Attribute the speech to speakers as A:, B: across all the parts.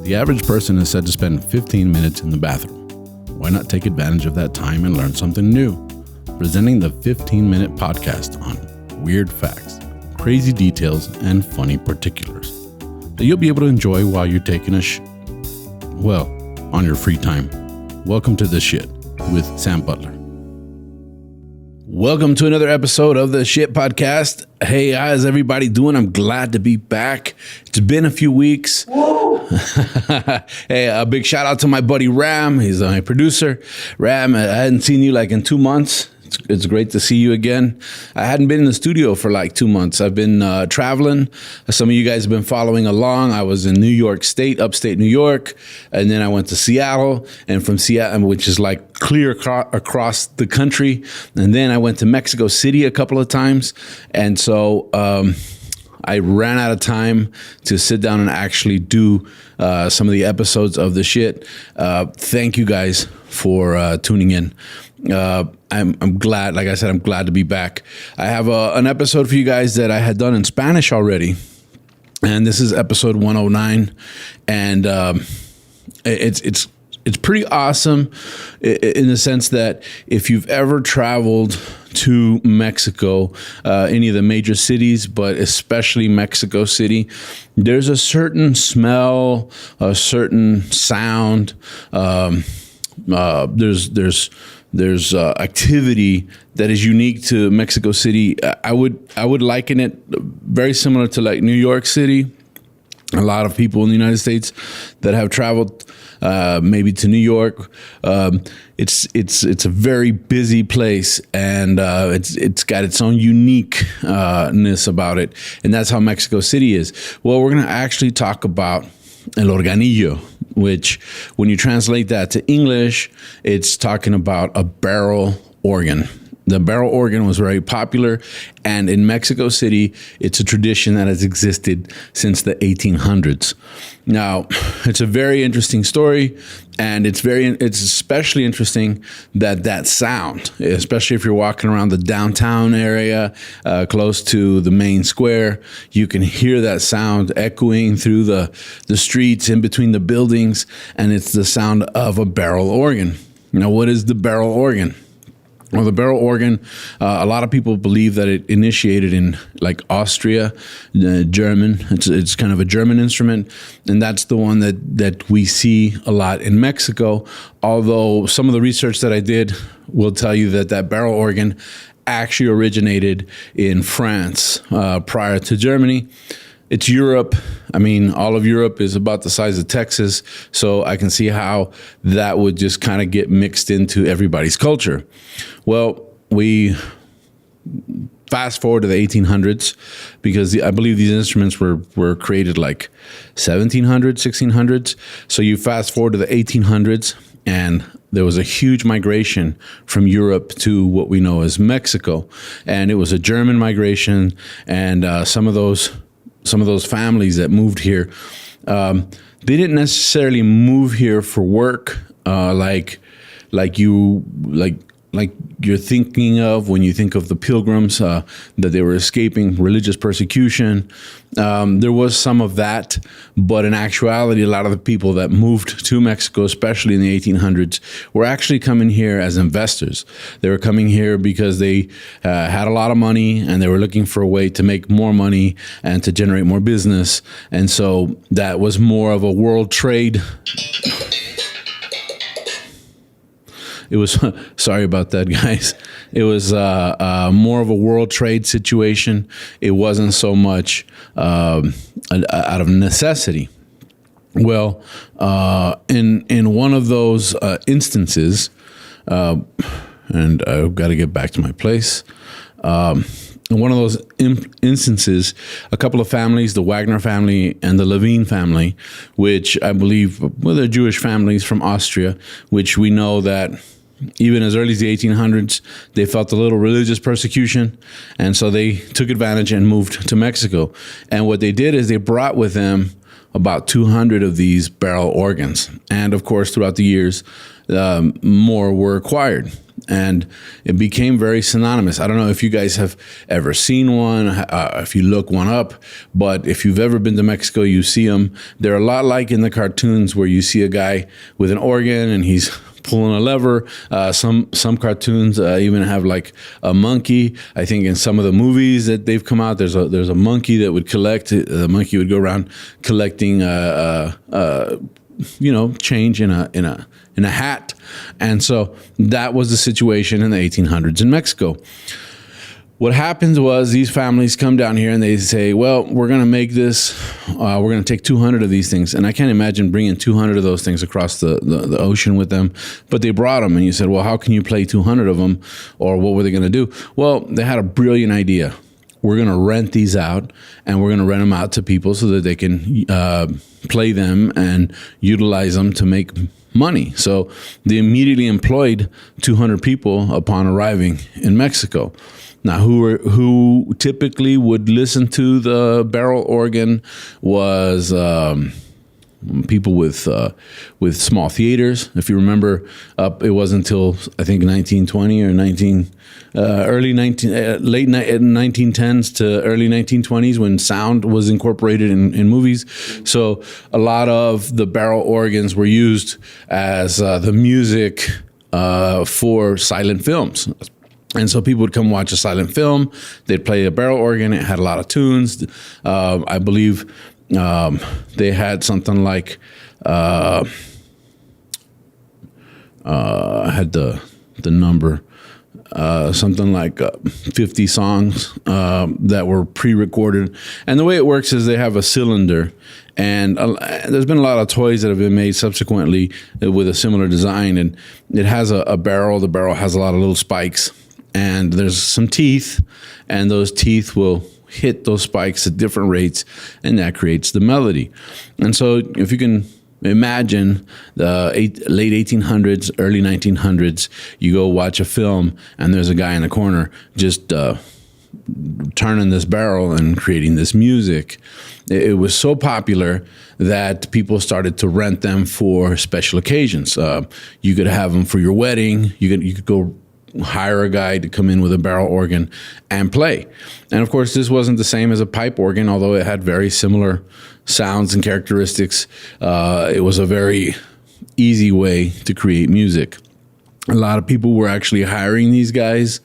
A: The average person is said to spend 15 minutes in the bathroom. Why not take advantage of that time and learn something new? Presenting the 15-minute podcast on weird facts, crazy details, and funny particulars that you'll be able to enjoy while you're taking on your free time. Welcome to The Shit with Sam Butler. Welcome to another episode of The Shit Podcast. Hey, how's everybody doing? I'm glad to be back. It's been a few weeks. Hey, a big shout out to my buddy Ram. He's my producer. Ram, I hadn't seen you like in 2 months. It's great to see you again. I hadn't been in the studio for like 2 months. I've been traveling. Some of you guys have been following along. I was in New York State, upstate New York, and then I went to Seattle, and from Seattle, which is like clear across the country, and then I went to Mexico City a couple of times, and so I ran out of time to sit down and actually do some of the episodes of The Shit. Thank you guys for tuning in. I'm glad, like I said, I'm glad to be back. I have an episode for you guys that I had done in Spanish already, and this is episode 109, and it's pretty awesome in the sense that if you've ever traveled to Mexico, any of the major cities, but especially Mexico City, there's a certain smell, a certain sound. There's activity that is unique to Mexico City. I would liken it very similar to like New York City. A lot of people in the United States that have traveled maybe to New York. It's a very busy place, and it's got its own uniqueness about it, and that's how Mexico City is. Well, we're going to actually talk about El Organillo, which when you translate that to English, it's talking about a barrel organ. The barrel organ was very popular, and in Mexico City, it's a tradition that has existed since the 1800s. Now, it's a very interesting story, and it's especially interesting that sound, especially if you're walking around the downtown area, close to the main square, you can hear that sound echoing through the streets in between the buildings, and it's the sound of a barrel organ. Now, what is the barrel organ? Well, the barrel organ, a lot of people believe that it initiated in like Austria, German. It's kind of a German instrument, and that's the one that we see a lot in Mexico. Although some of the research that I did will tell you that barrel organ actually originated in France prior to Germany. It's Europe. I mean, all of Europe is about the size of Texas, so I can see how that would just kind of get mixed into everybody's culture. Well, we fast forward to the 1800s, because I believe these instruments were created like 1700s, 1600s. So you fast forward to the 1800s, and there was a huge migration from Europe to what we know as Mexico, and it was a German migration, and some of those families that moved here, they didn't necessarily move here for work, like you're thinking of when you think of the Pilgrims, that they were escaping religious persecution. There was some of that, but in actuality, a lot of the people that moved to Mexico, especially in the 1800s, were actually coming here as investors. They were coming here because they had a lot of money, and they were looking for a way to make more money and to generate more business. And so that was more of a world trade. It was, sorry about that, guys. It was more of a world trade situation. It wasn't so much out of necessity. Well, in one of those instances, and I've got to get back to my place. In one of those instances, a couple of families, the Wagner family and the Levine family, which I believe were they're Jewish families from Austria, which we know that even as early as the 1800s, they felt a little religious persecution, and so they took advantage and moved to Mexico. And what they did is they brought with them about 200 of these barrel organs. And of course, throughout the years, more were acquired. and it became very synonymous. I don't know if you guys have ever seen one, if you look one up, but if you've ever been to Mexico, you see them. They're a lot like in the cartoons where you see a guy with an organ and he's pulling a lever. Some cartoons even have like a monkey. I think in some of the movies that they've come out, there's a monkey that would collect. The monkey would go around collecting change in a hat. And so that was the situation in the 1800s in Mexico. What happens was these families come down here and they say, well, we're going to make this, we're going to take 200 of these things. And I can't imagine bringing 200 of those things across the ocean with them. But they brought them, and you said, well, how can you play 200 of them? Or what were they going to do? Well, they had a brilliant idea. We're going to rent these out, and we're going to rent them out to people so that they can play them and utilize them to make money. So they immediately employed 200 people upon arriving in Mexico. Now, who typically would listen to the barrel organ was people with small theaters. If you remember, it wasn't until I think 1920 or late 1910s to early 1920s when sound was incorporated in movies. So a lot of the barrel organs were used as the music for silent films. And so people would come watch a silent film. They'd play a barrel organ. It had a lot of tunes. I believe they had something like had the number something like 50 songs that were pre-recorded. And the way it works is they have a cylinder. And there's been a lot of toys that have been made subsequently with a similar design. And it has a barrel. The barrel has a lot of little spikes. And there's some teeth, and those teeth will hit those spikes at different rates, and that creates the melody. And so if you can imagine the late 1800s, early 1900s, you go watch a film, and there's a guy in the corner just turning this barrel and creating this music. It was so popular that people started to rent them for special occasions. You could have them for your wedding. You could go hire a guy to come in with a barrel organ and play. And of course, this wasn't the same as a pipe organ, although it had very similar sounds and characteristics. It was a very easy way to create music. A lot of people were actually hiring these guys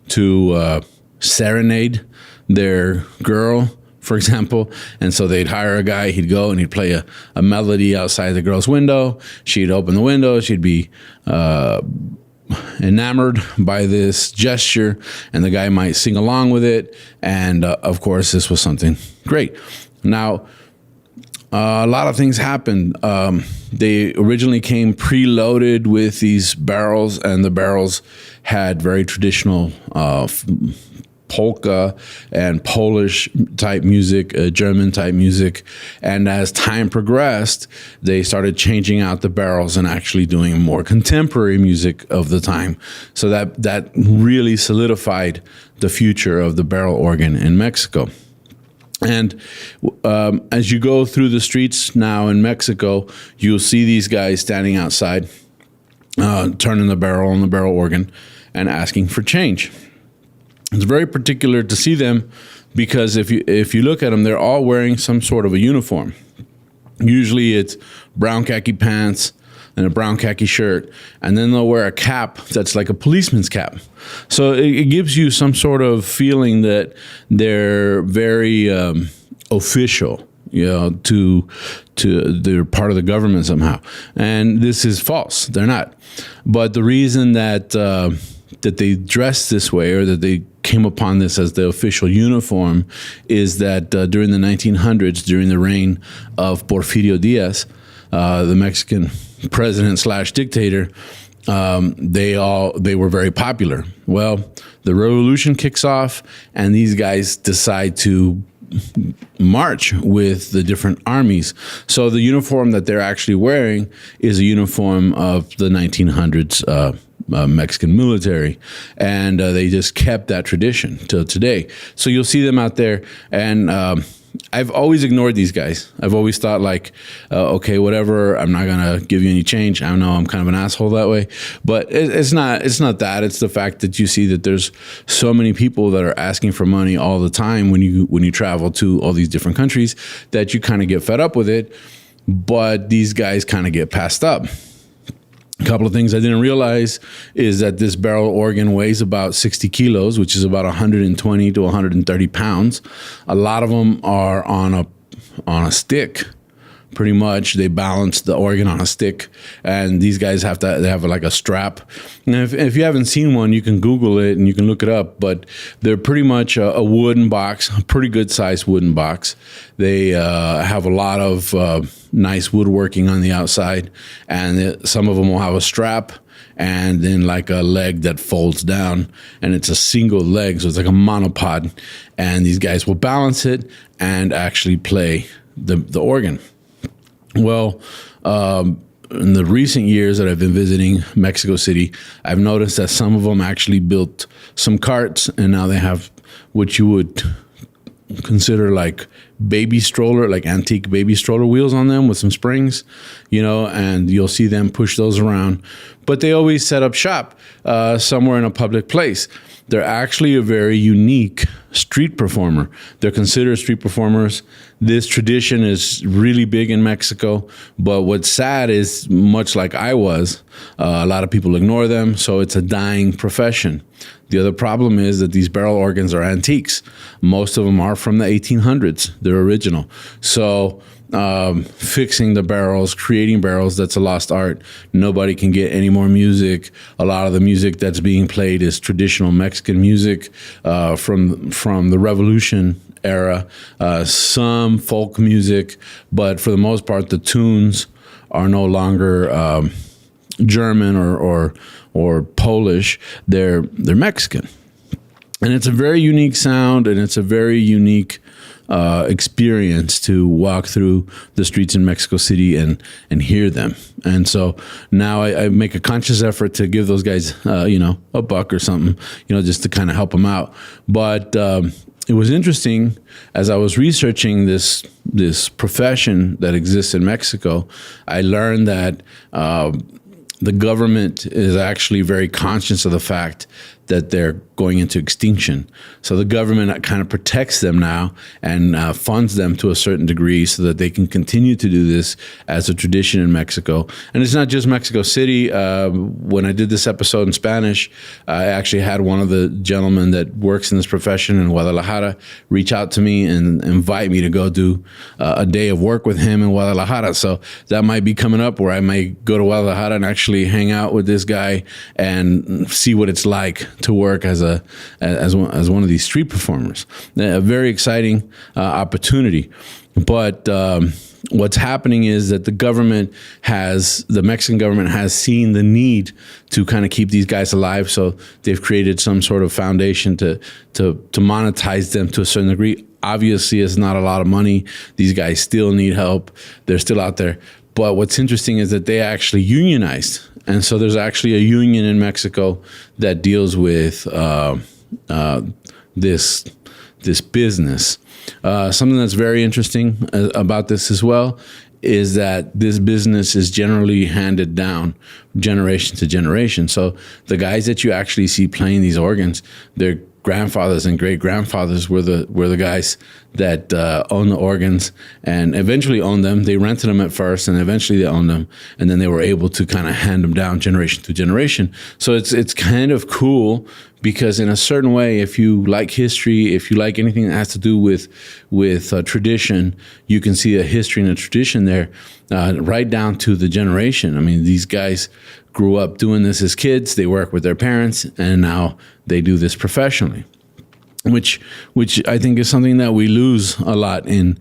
A: to serenade their girl, for example. And so they'd hire a guy, he'd go and he'd play a melody outside the girl's window. She'd open the window, she'd be enamored by this gesture, and the guy might sing along with it. And of course, this was something great. Now, a lot of things happened. They originally came preloaded with these barrels, and the barrels had very traditional polka and Polish type music, German type music. And as time progressed, they started changing out the barrels and actually doing more contemporary music of the time. So that really solidified the future of the barrel organ in Mexico. And as you go through the streets now in Mexico, you'll see these guys standing outside, turning the barrel on the barrel organ and asking for change. It's very particular to see them because if you look at them, they're all wearing some sort of a uniform. Usually it's brown khaki pants and a brown khaki shirt, and then they'll wear a cap that's like a policeman's cap. So it gives you some sort of feeling that they're very official, to they're part of the government somehow. And this is false. They're not. But the reason that they dress this way, or that they came upon this as the official uniform, is that during the 1900s, during the reign of Porfirio Diaz, the Mexican president / dictator, they were very popular. Well, the revolution kicks off, and these guys decide to march with the different armies. So the uniform that they're actually wearing is a uniform of the 1900s Mexican military, and they just kept that tradition till today. So you'll see them out there, and I've always ignored these guys. I've always thought like, okay, whatever. I'm not gonna give you any change. I know I'm kind of an asshole that way, but it's not. It's not that. It's the fact that you see that there's so many people that are asking for money all the time when you travel to all these different countries that you kind of get fed up with it. But these guys kind of get passed up. A couple of things I didn't realize is that this barrel organ weighs about 60 kilos, which is about 120 to 130 pounds. A lot of them are on a stick. Pretty much, they balance the organ on a stick, and these guys they have like a strap. And if you haven't seen one, you can Google it and you can look it up. But they're pretty much a wooden box, a pretty good sized wooden box. They have a lot of nice woodworking on the outside, and some of them will have a strap and then like a leg that folds down, and it's a single leg, so it's like a monopod. And these guys will balance it and actually play the organ. Well, in the recent years that I've been visiting Mexico City, I've noticed that some of them actually built some carts, and now they have what you would consider like baby stroller, like antique baby stroller wheels on them with some springs, and you'll see them push those around. But they always set up shop somewhere in a public place. They're actually a very unique street performer. They're considered street performers. This tradition is really big in Mexico, but what's sad is, much like I was, a lot of people ignore them, so it's a dying profession. The other problem is that these barrel organs are antiques. Most of them are from the 1800s. They're original. So fixing the barrels, creating barrels, that's a lost art. Nobody can get any more music. A lot of the music that's being played is traditional Mexican music from the Revolution era, some folk music, but for the most part, the tunes are no longer German or Polish. They're Mexican, and it's a very unique sound, and it's a very unique experience to walk through the streets in Mexico City and hear them. And so now I make a conscious effort to give those guys, a buck or something, just to kind of help them out. But it was interesting as I was researching this profession that exists in Mexico. I learned that the government is actually very conscious of the fact that they're going into extinction. So the government kind of protects them now and funds them to a certain degree so that they can continue to do this as a tradition in Mexico. And it's not just Mexico City. When I did this episode in Spanish, I actually had one of the gentlemen that works in this profession in Guadalajara reach out to me and invite me to go do a day of work with him in Guadalajara. So that might be coming up, where I might go to Guadalajara and actually hang out with this guy and see what it's like to work as one of these street performers. A very exciting opportunity. But what's happening is that the Mexican government has seen the need to kind of keep these guys alive. So they've created some sort of foundation to monetize them to a certain degree. Obviously, it's not a lot of money. These guys still need help. They're still out there. But what's interesting is that they actually unionized. And so there's actually a union in Mexico that deals with this business. Something that's very interesting about this as well is that this business is generally handed down generation to generation. So the guys that you actually see playing these organs, their grandfathers and great grandfathers were the guys that owned the organs and eventually owned them. They rented them at first, and eventually they owned them, and then they were able to kind of hand them down generation to generation. So it's kind of cool, because in a certain way, if you like history, if you like anything that has to do with tradition, you can see a history and a tradition there, right down to the generation. I mean, these guys grew up doing this as kids. They work with their parents, and now they do this professionally, which I think is something that we lose a lot in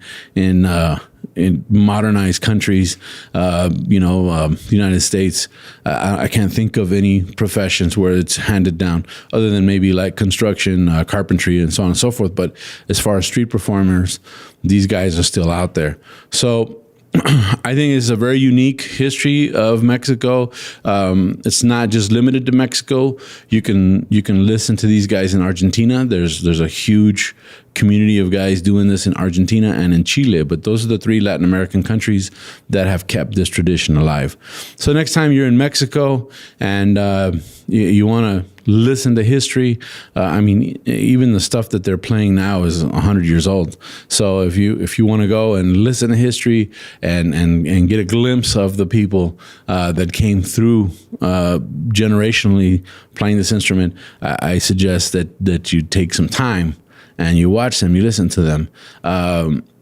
A: modernized countries. The United States, I can't think of any professions where it's handed down, other than maybe like construction, carpentry, and so on and so forth. But as far as street performers, these guys are still out there. So I think it's a very unique history of Mexico. It's not just limited to Mexico. You can listen to these guys in Argentina. There's a huge community of guys doing this in Argentina and in Chile, but those are the three Latin American countries that have kept this tradition alive. So next time you're in Mexico and you want to listen to history, I mean, even the stuff that they're playing now is 100 years old. So if you want to go and listen to history and get a glimpse of the people that came through generationally playing this instrument, I suggest that you take some time and you watch them, you listen to them.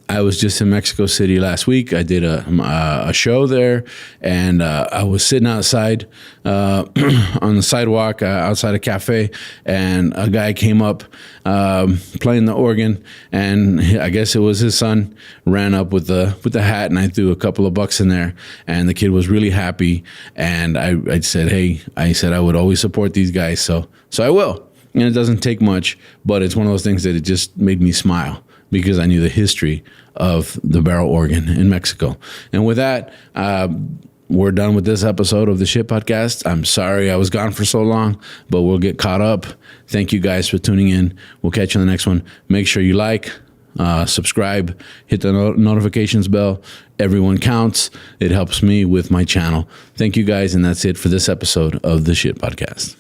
A: I was just in Mexico City last week. I did a show there, and I was sitting outside on the sidewalk outside a cafe, and a guy came up playing the organ, and I guess it was his son, ran up with the hat, and I threw a couple of bucks in there, and the kid was really happy, and I said, hey, I would always support these guys, so I will. And it doesn't take much, but it's one of those things that it just made me smile because I knew the history of the barrel organ in Mexico. And with that, we're done with this episode of the Shit Podcast. I'm sorry I was gone for so long, but we'll get caught up. Thank you guys for tuning in. We'll catch you on the next one. Make sure you like, subscribe, hit the notifications bell. Everyone counts. It helps me with my channel. Thank you guys, and that's it for this episode of the Shit Podcast.